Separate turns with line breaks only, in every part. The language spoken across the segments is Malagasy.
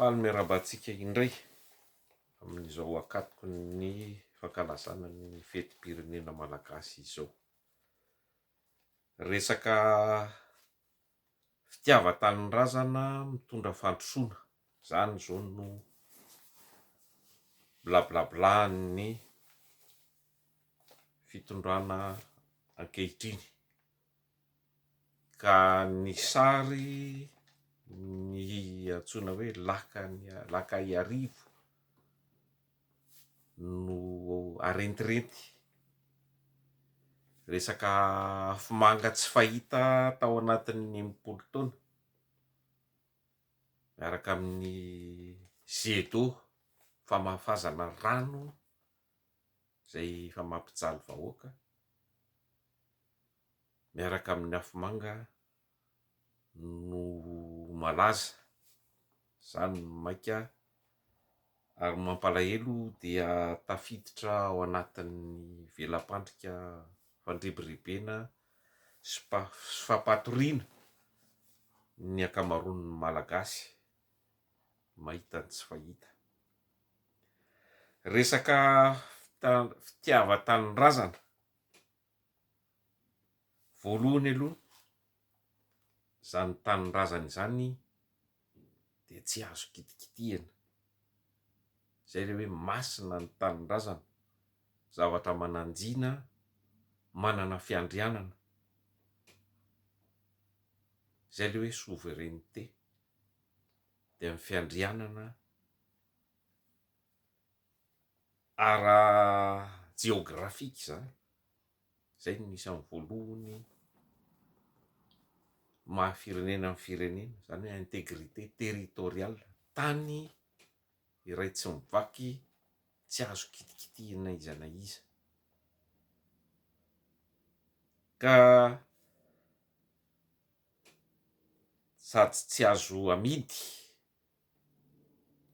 Faly miarabantsika indray amin'izao akatoko ny fankalazana ny fetim-pirenena malagasy izao. Resaka fitiava-tanin-drazana mitondra fandrosoana, zany zao no blablablan'ny fitondrana ankehitriny. Ka ny sary ny antsoina hoe lakay arivo no arentirenty. Resaka afomanga tsy fahita tao anatin'ny 80 taona miaraka amin'ny jet d'eau, famafazana rano izay efa mampijaly vahoaka, miaraka amin'ny afomanga no malaza. Zany maika ary mampalahelo dia tafiditra ao anatin'ny velam-pandrika fandribirebena sy fampatoriana ny akamaroan'ny malagasy mahita ny tsy fahita. Resaka fitiava-tanin-drazana, voalohany aloha zany tanin-drazana izany dia tsy azo kitikitihana. Zay le hoe masina ny tanin-drazana, zavatra mananjina, manana fiandrianana, zay le hoe souveraineté. Dia amin'ny fiandrianana ara-jeografika zany, zay no isan'ny voalohany maha-firenena amin'ny firenena, zany hoe intégrité territoriale. Tany iray tsy mivaky, tsy azo kitikitihina aiza na iza. Ka sady tsy azo amidy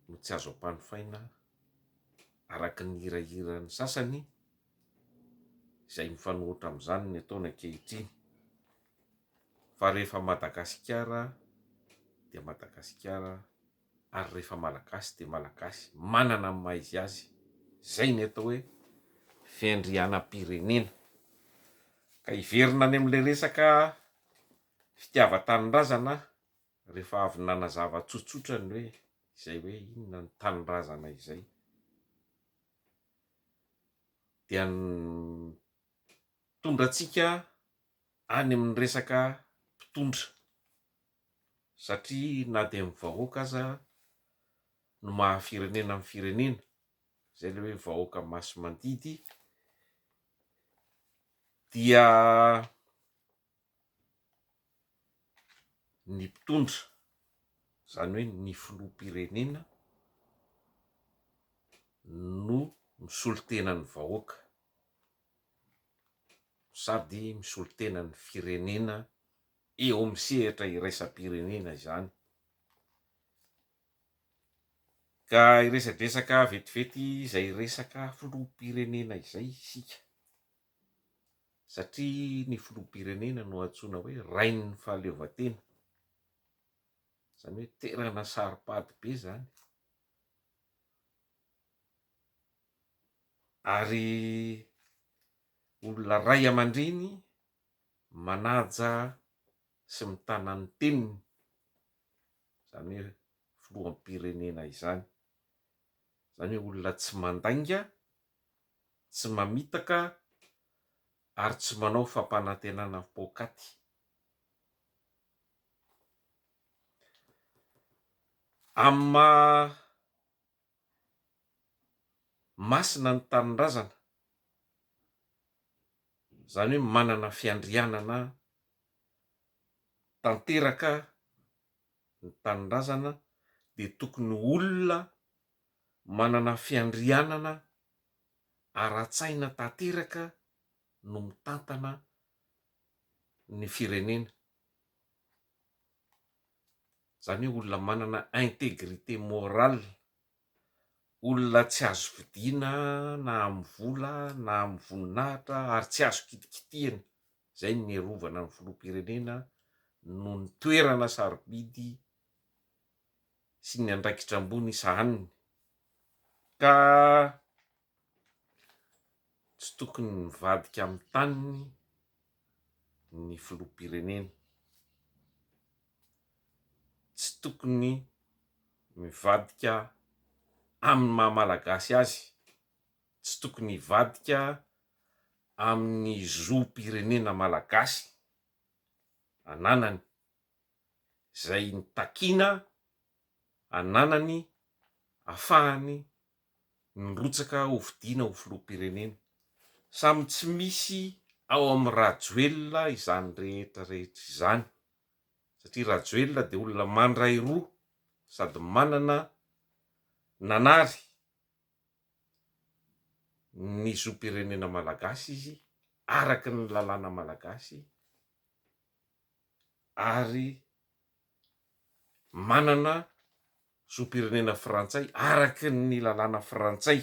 no tsy azo ampanofaina araka ny hirahiran'ny sasany izay mifanohitra amin'izany ny ataony ankehitriny. Fa rehefa Madagasikara dia Madagasikara, ary rehefa malagasy dia malagasy, manana ny maha izy azy. Zay ny atao hoe fiandrianam-pirenena. Ka hiverina any amin'ilay resaka fitiava-tanin-drazana, rehefa avy nanazava tsotsotra ny hoe izay hoe inona ny tanin-drazana izay, dia mitondra antsika any amin'ny resaka mpitondra, satria na dia amin'ny vahoaka aza no maha-firenena amin'ny firenena, zay le hoe vahoaka masimandidy, dia ny mpitondra, zany hoe ny filoham-pirenena no misolon-tena ny vahoaka, sady misolo-tena ny firenena eo amin'ny sehatra iraisam-pirenena izany. Ka iresadresaka vetivety izay resaka filoham-pirenena izay isika, satria ny filoham-pirenena no antsoina hoe rain'ny fahaleovantena, zany hoe terana saro-pady be zany. Ary olona ray aman-dreny manaja sy mitana ny teniny, zany hoe filoham-pirenena izany. Zany hoe olona tsy mandainga, tsy mamitaka, ary tsy manao fampanantenana poakaty. Amin'ny maha masina ny tanin-drazana, zany hoe manana fiandrianana tanteraka ny tanin-drazana, dia tokony olona manana fiandrianana ara-tsaina tanteraka no mitantana ny firenena. Zany hoe olona manana intégrité morale, olona tsy azo vidiana na amin'ny vola na amin'ny voninahitra, ary tsy azo kitikitihana. Zay ny iarovana ny filoham-pirenena noho ny toerana sarobidy sy ny andraikitra ambony sahaniny, ka tsy tokony mivadika amin'ny taniny ny filoham-pirenena, tsy tokony mivadika amin'ny maha-malagasy azy, tsy tokony hivadika amin'ny zoom-pirenena malagasy ananany, izay nitakiana ananany ahafahany nirotsaka ho vidiana ho filoham-pirenena. Samy tsy misy ao amin'ny Rajoelina izany rehetra izany, satria Rajoelina dia olona mandray roa sady manana nanary ny zoom-pirenena malagasy izy araky ny lalàna malagasy, ary manana zoom-pirenena frantsay araky ny lalàna frantsay.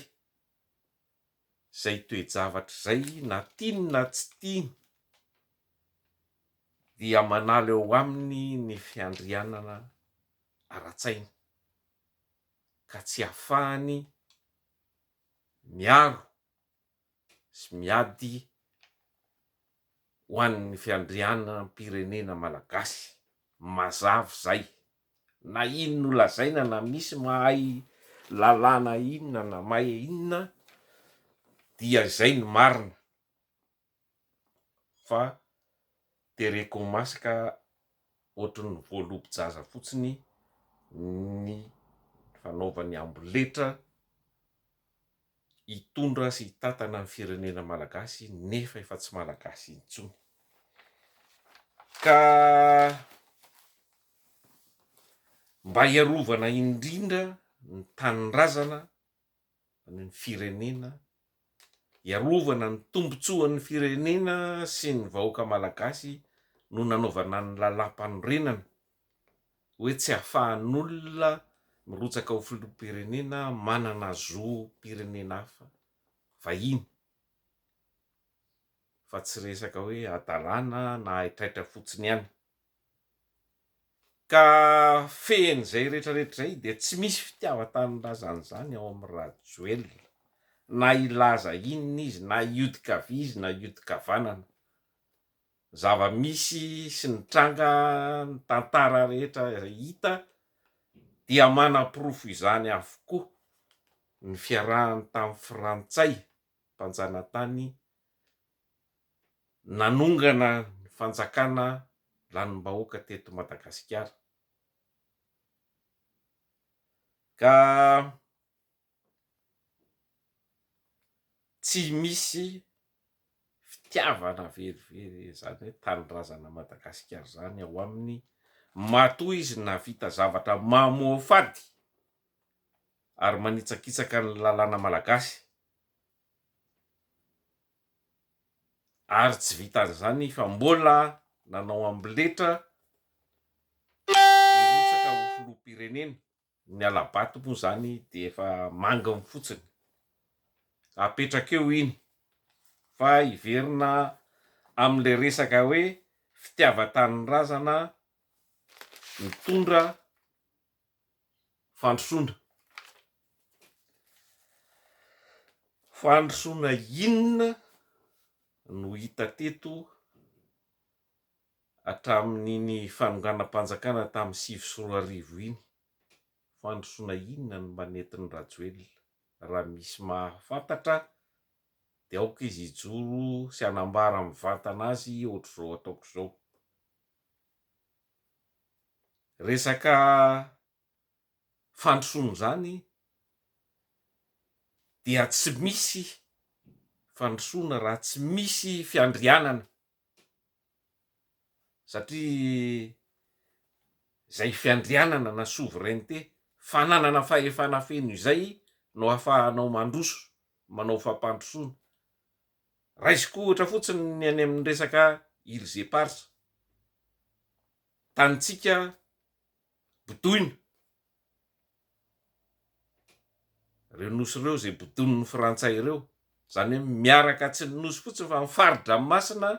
Zay toe-javatra zay na tiany na tsy tiany dia manala eo aminy ny fiandrianana ara-tsaina, ka tsy ahafahany miaro sy miady ho an'ny fiandrianam-pirenena malagasy. Mazava zay, na ino no lazaina, na misy mahay lalàna inona na mahay inona, dia zay ny marina, fa tereko ho masaka ohatran'ny voalobojaza fotsiny ny fanaovany amboletra hitondra sy hitantana ny firenena malagasy nefa efa tsy malagasy intsony. Ka mba hiarovana indrindra ny tanindrazana ny firenena, hiarovana ny tombotsoan'ny firenena sy ny vahoaka malagasy, no nanaovana ny lalam-panorenana hoe tsy ahafahan'olona mirotsaka ho filoham-pirenena manana zoom-pirenena hafa vahiny, fa tsy resaka hoe adalàna na aitraitra fotsiny ihany. Ka feny zay rehetrarehetra zay dia tsy misy fitiava-tanindrazana ao amin'ny Rajoelina, na hilaza inona izy, na hiodika avia izy na hiodika havanana. Zava-misy sy ny tranga ny tantara rehetra hita dia mana-porofo izany avokoa. Ny fiarahany tamin'ny frantsay mpanjana tany nanongana ny fanjakana lanim-bahoaka teto Madagasikara, ka tsy misy fitiavana verivery zany hoe tanindrazana Madagasikara zany ao aminy, matoa izy nahavita zavatra mamoafady ary manitsakitsaka ny lalàna malagasy, ary tsy vitan'izany fa mbola nanao amboletra hirotsaka ho filoham-pirenena. Ny Alabato moa zany dia efa manginy fotsiny, apetraka eo iny, fa hiverina amin'le resaka hoe fitiava-tanindrazana mitondra fandrosoana. Fandrosoana inona no hita teto hatramin'iny fanonganam-panjakana tamin'ny 2021 iny? Fandrosoana inona no mba nentin'ny Rajoelina? Raha misy mahafantatra dia aoka izy hijoro sy hanambara amin'ny vatana azy ohatr'izao ataoko izao. Resaka fandrosoana zany dia tsy misy fandrosoana raha tsy misy fiandrianana, satria zay fiandrianana na souveraineté, fananana fahefana feno izay no ahafahanao mandroso, manao fampandrosoana. Raisiko ohatra fotsiny ny any amin'ny resaka Ilzé-Parsa, tanitsika bodoina, ireo nosy ireo zay bodon'ny frantsay ireo, zany hoe miaraka tsy ny nosy fotsiny fa mifarin-dranomasina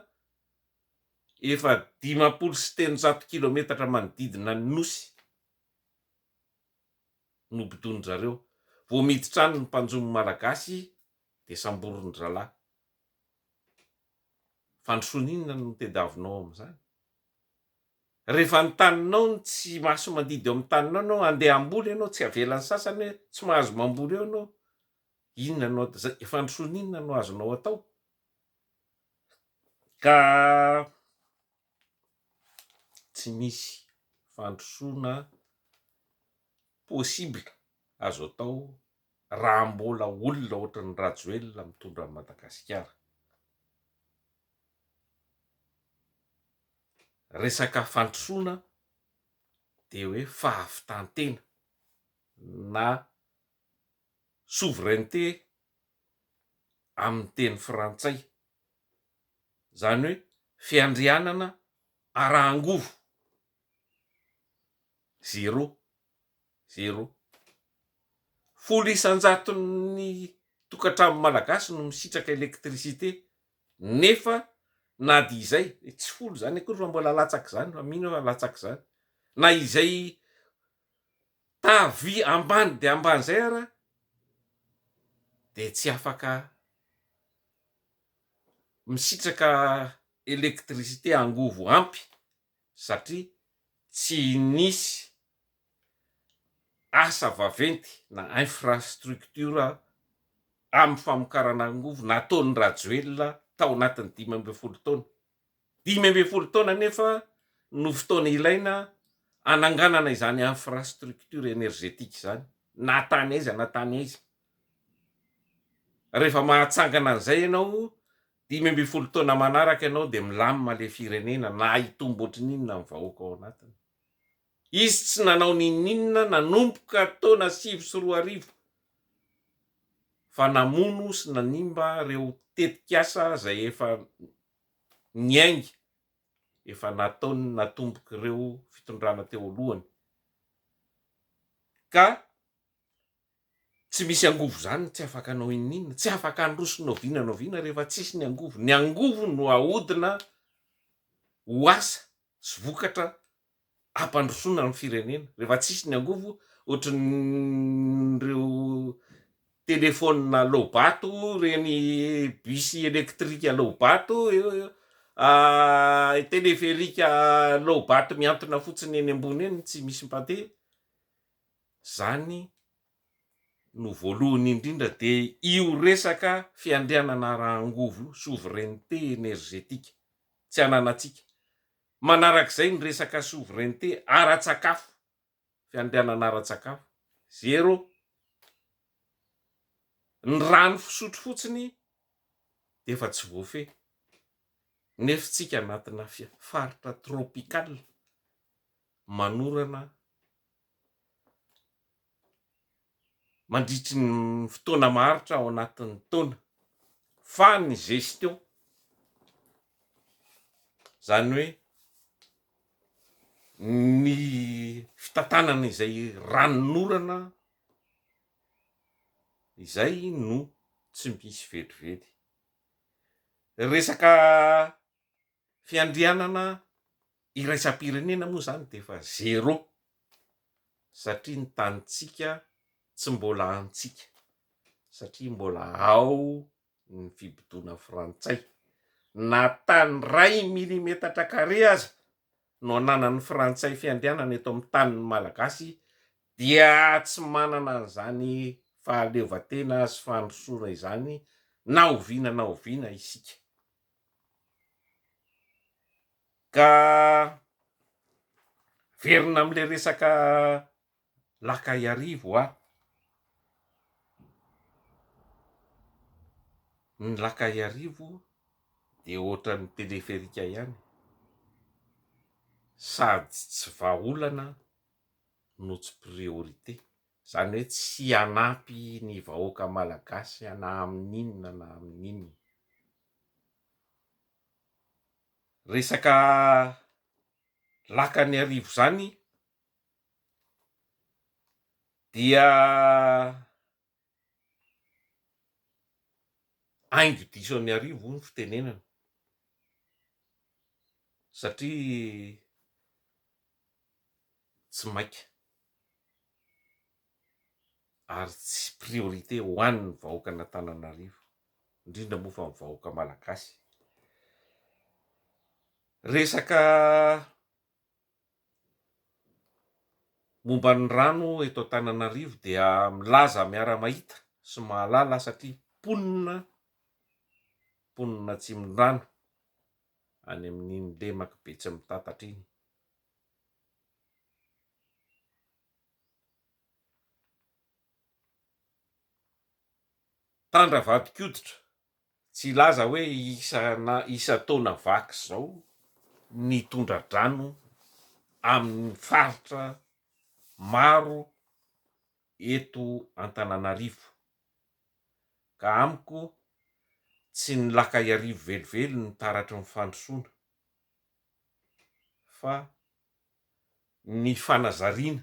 efa 500 sy 800 kilometatra manodidina ny nosy. nobitony zareo. Vao miditra any ny mpanjomy malagasy de samborony ralahy. Fandrosoninona no tediavinao amin'izany. Rehefa ny taninao no tsy maso mandidy eo amin'ny taninao anao, andeha amboly ianao, tsy avelan'ny sasany hoe tsy mahazo mamboly eo anao, inona no fandrosoninona no azonao atao? Ka tsy misy fandrosoana possible azo atao raha mbola olona ohatran'ny Rajoelina mitondra an'i Madagasikara. Resaka fandrosoana de hoe fahavitantena na souveraineté amin'ny teny frantsay, zany hoe fiandrianana ara-angovo. 0 folo isan-jaton'ny tokantrano malagasy no misitraka elektricité, nefa na dia izay tsy folo zany akory fa mbola latsaky zany, fa mino fa latsaky zany, na izay tavy ambany de ambany zay ara de tsy afaka misitraka elektricité angovo ampy satria tsy nisy asa vaventy na infrastructure amin'ny famokarana angovo nataon'ny Rajoelina tao anatin'ny 12 taona. 12 taona nefa no fotoana ilaina ananganana izany infrastructure énergétique izany, na tany aiza na tany aiza. Rehefa mahatsangana an'izay ianao 12 taona manaraka ianao de milamina le firenena, na hitombo ohatrin'inona ny vahoaka ao anatiny. Izy tsy nanao n'inon'inona nanomboka taona 2010 fa namono sy nanimba reo tetikasa zay efa niainga, efa nataony natomboka ireo fitondrana teo alohany. Ka tsy misy angovo zany tsy afaka anao inon'inona, tsy afaka androsonao vinanao rehefa tsisy ny angovo. Ny angovo no ahodina ho asa sy vokatra ampandrosoana ny firenena. Rehefa tsisy ny angovo, ohatran'ireo telefônina lobato, reny bus électrique lobato, téléphérique lobato miantona fotsiny eny ambony eny tsy misy mpandeha. Zany no voalohany indrindra de io resaka fiandrianana ara-angovo, souveraineté énergétique tsy ananantsika. Manarak'izay ny resaka souveraineté ara-tsakafo, fiandrianana ara-tsakafo 0. Ny rano fisotro fotsiny de efa tsy voafehy, nefa tsika anatina faritra tropicale manorana mandritry ny fotoana maharitra ao anatin'ny taona. Fa ny gestion, zany hoe ny fitantanana izay ranonorana izay no tsy misy velively. Resaka fiandrianana iraisam-pirenena moa zany de efa 0 satria ny tanitsika tsy mbola antsika, satria mbola ao ny fibodoana frantsay. Na tany ray milimetatra carré aza no ananan'ny frantsay fiandrianana eto amin'ny tanin'ny malagasy dia tsy manana an'izany fahaleovantena sy fandrosoana izany na oviana isika. Ka verina am'le resaka lakay-arivo ny lakay-arivo de ohatran'ny téléphérique ihany, sady tsy vahaolana no tsy priorité, zany hoe tsy anampy ny vahoaka malagasy na amin'inona na amin'inona. Resaka lakan'ny arivo zany dia aingo diso an'ny arivo ny fitenenana, satria tsy maika. ary tsy priorité ho an'ny vahoakan'Antananarivo, indrindra moa fa ny vahoaka malagasy. Resaka momba ny rano eto Antananarivo dia milaza miara-mahita sy mahalala satria ponina atsimondrano any amin'iny lemaka be tsy mitatatra iny. Tandravadikoditra tsy laza hoe isa taona vaky zao ny tondra-drano amin'ny faritra maro eto Antananarivo, ka amiko tsy ny lakay arivo velively ny taratry ny fandrosoana fa ny fanazariana,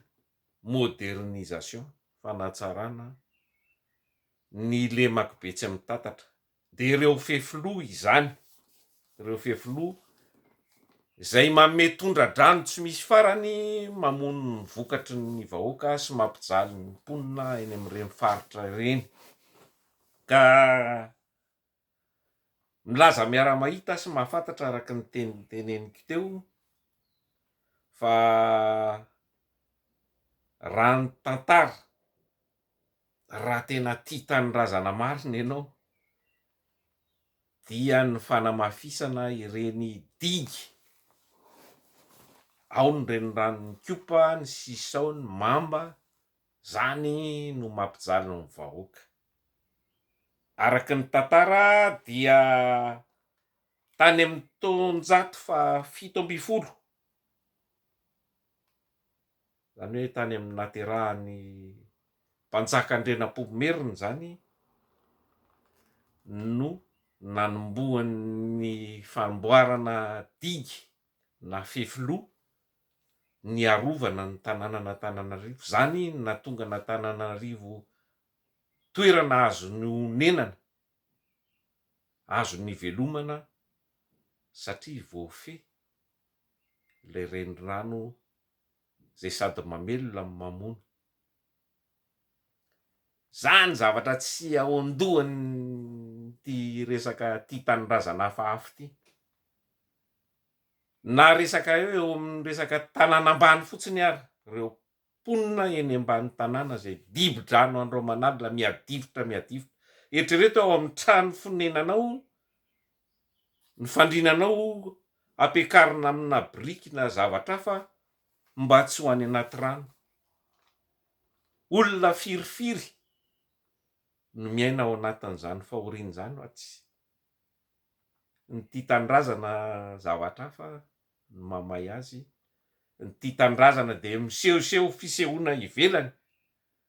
modernisation, fanatsarana ny lemaka be tsy mitatatra, de ireo fefilo izany, ireo fefilo zay manome tondra-drano tsy misy farany mamono ny vokatry ny vahoaka sy mampijaly ny mponina eny amin'ireny faritra ireny. Ka milaza miara-mahita sy mahafantatra araka ny teneniko teo fa raha ny tantara, raha tena tia tanindrazana marina ianao dia ny fanamafisana ireny digy, ao ny reniranon'ny Kopa, ny Sisao, ny Mamba, zany no mampijaly ny vahoaka. Araky ny tantara dia tany amin'ny taonjato faha 17, zany hoe tany amin'ny naterahan'ny mpanjaka Andrenampomeririna zany no nanombohan'ny famboarana digy na fefilo ny arovana ny tanànan'Antananarivo. Zany nahatonga n'Antananarivo toerana azony honenana, azony ivelomana satria voafehy le renirano zay sady mamelona no mamono. Zany zavatra tsy ao an-dohan'ny ty resaka tia tanindrazana hafahafa ty. Na resaka eo amin'ny resaka tanàna ambany fotsiny ary, reo mponina eny ambany tanàna zay dibo-drano andro manalina miadifotra. Eritrereto ao amin'ny trano fonenanao, ny fandrinanao ampiakarina amina biriky na zavatra hafa mba tsy ho any anaty rano. Olona firifiry no miaina ao anatin'izany fahoriana zany tsy ny tia tanindrazana zavatra hafa no mamay azy. Ny tia tanindrazana de misehoseho fisehoana ivelany,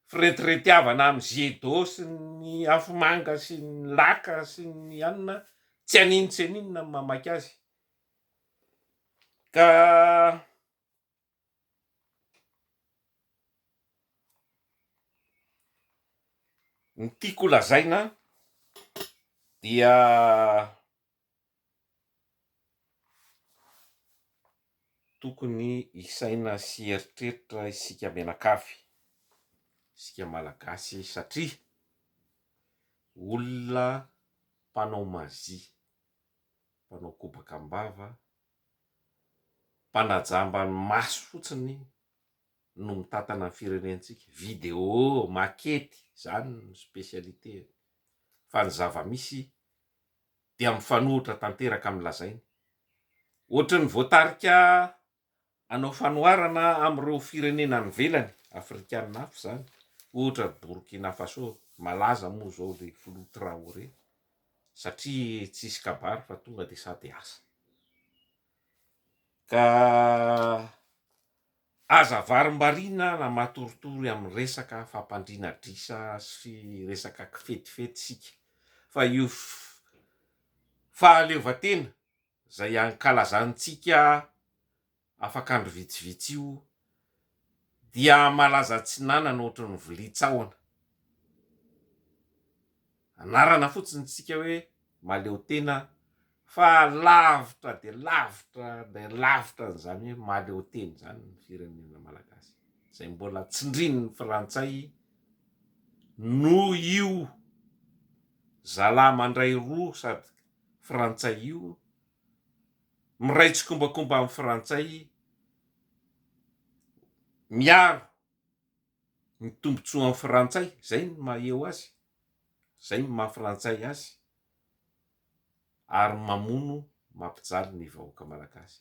firetiretiavana amin'ny Jet d'eau sy ny afomanga sy ny laka sy ny anina, tsy aninona tsy aninona ny mamaky azy. Ka ny tiako lazaina dia tokony isaina sy eritreritra isika mianakavy, isika malagasy, satria olona mpanao mazia, mpanao kobakambava, mpanajamba ny maso fotsiny no mitantana ny firenentsika. Video, makety, zany no spesialite. Fa ny zava-misy dia mifanohitra tanteraka amin'ny lazainy. Ohatry ny voatarika anao fanoharana amin'ireo firenena nivelany afrikanina hafa zany, ohatra Burkina Faso, malaza moa zao le filoha Traoré satria tsisy kabary fa tonga de sady asa. Ka aza varim-barina na matoritory amin'ny resaka fampandriana drisa sy resaka kifetifetisika, fa io fahaleovantena zay ankalazantsika afak'andro vitsivitsy io dia malaza tsinanana ohatry ny vilitsahona. Anarana fotsiny tsika hoe mahaleo tena fa lavitra de lavitra n'izany hoe mahaleo tena zany ny firenena malagasy, zay mbola tsindrininy Frantsay no io zalahy mandray roa sady frantsay io miray tsikombakomba amin'ny frantsay miaro ny tombontsoa amin'ny frantsay, zay ny maheo azy, zay ny mahafrantsay azy, ary mamono mampijaly ny vahoaka malagasy.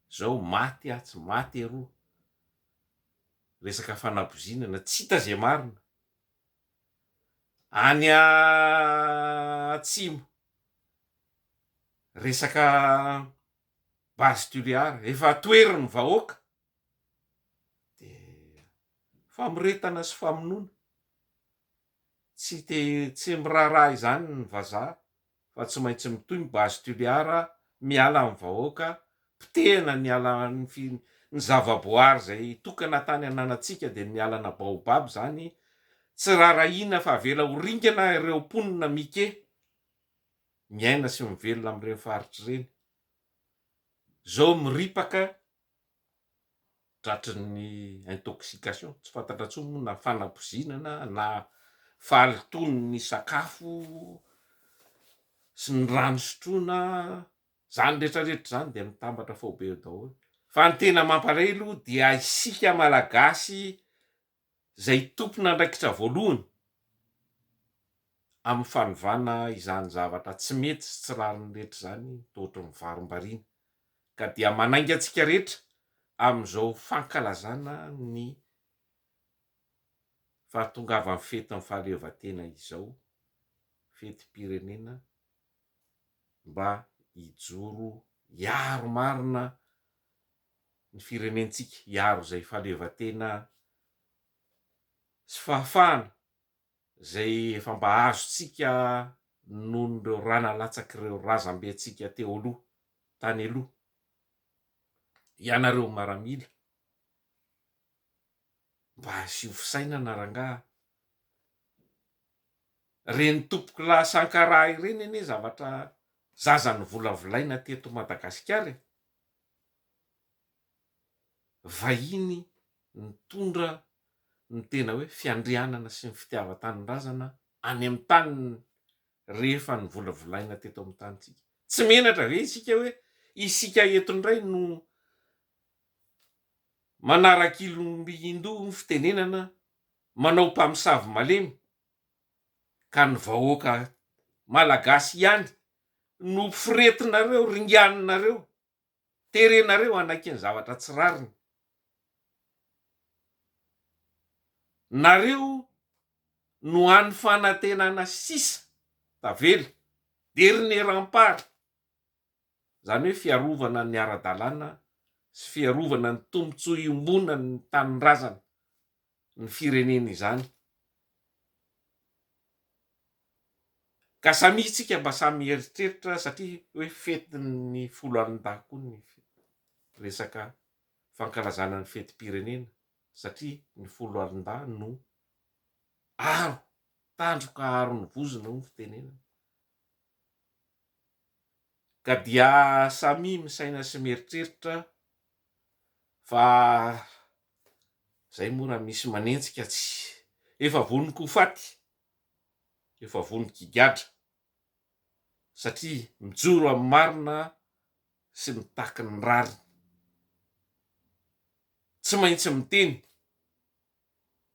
Zao maty aho tsy maty aroa, resaka fanabozina tsy hita zay marina. Any atsimo resaka base tuléar efa toeriny vahoaka de famiretana sy famonoana, tsy miraharaha izany ny vazaha fa tsy maintsy mitohy ny base tuléar miala amin'ny vahoaka, potehana ny ny zavaboary zay tokana tany ananatsika de ny alana baobab zany, tsy rarahina fa avela ho ringana ireo mponina mike miaina sy mivelona amin'ireny faritra ireny. Zao miripaka tratry ny intoxication, tsy fantatra intsony moa na fanabozinana na falitony ny sakafo sy ny rano sotroina, zany rehetrarehetra zany de mitambatra fao be eo daholo. Fa ny tena mampalahelo dia isika malagasy zay tompona andraikitra voalohany amin'ny fanovana izany zavatra tsy mety sy tsy rarin'ny rehetra zany, tohatry ny varom-bariana, ka dia manainga antsika rehetra amin'izao fankalazana ny fahatongavan'ny fetin'ny fahaleovantena izao, fetim-pirenena mba hijoro hiaro marina ny firenentsika, hiaro zay fahaleovantena sy fahafahana zay efa mba azontsika nohon' ireo ranalatsaky ireo razambentsika teo aloha, tany aloha. Ianareo miaramila mba asio fisainana rangaha, reny tompoky lahasankaraha ireny anie zavatra zaza novolavolaina teto Madagasikara e, vahiny mitondra ny tena hoe fiandrianana sy ny fitiavan-tanindrazana any amin'ny tany rehefa nivolavolaina teto amin'ny tanitsika. Tsy menatra ve isika hoe isika eto indray no manaraky ilomby-hindoha ny fitenenana, manao mpamosavy malemy, ka ny vahoaka malagasy ihany no firetinareo, ringaninareo, terenareo hanaiky ny zavatra tsy rariny. Nareo no hany fanantenana sisa tavela dernier rempart, zany hoe fiarovana ny ara-dalàna sy fiarovana ny tombotsoa iombonana ny tanindrazana ny firenena izany. Ka samy isika mba samy mieritreritra satria hoe fetin'ny folo alin-dahy koa ny resaka fankalazana ny fetim-pirenena, satria ny folo alin-dahy no aro tandroka, aro ny vozona ho ny fitenenana. Ka dia samy misaina sy mieritreritra fa zay moa raha misy manentsika tsy efa voniko ho faty, efa voniko higadra, satria mijoro amin'ny marina sy mitaky ny rariny, tsy maintsy miteny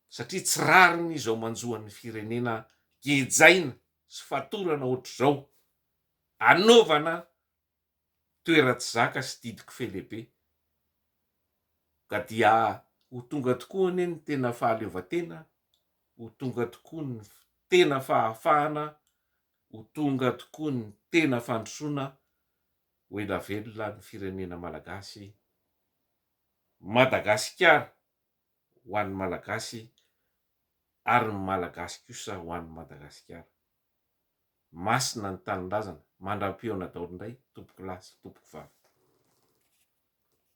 satria tsy rariny izao manjohan'ny firenena gejaina sy fatorana ohatr'izao, anaovana toera-tsy zaka sy didiko felehibe. Ka dia ho tonga tokoa anie ny tena fahaleovantena, ho tonga tokoa ny tena fahafahana, ho tonga tokoa ny tena fandrosoana ho ela velona ny firenena malagasy. Madagasikara ho an'ny malagasy ary ny malagasy kosa ho an'ny Madagasikara. Masina ny tanindrazana, mandram-peona daholo indray tompoko lahy sy tompoko vavy.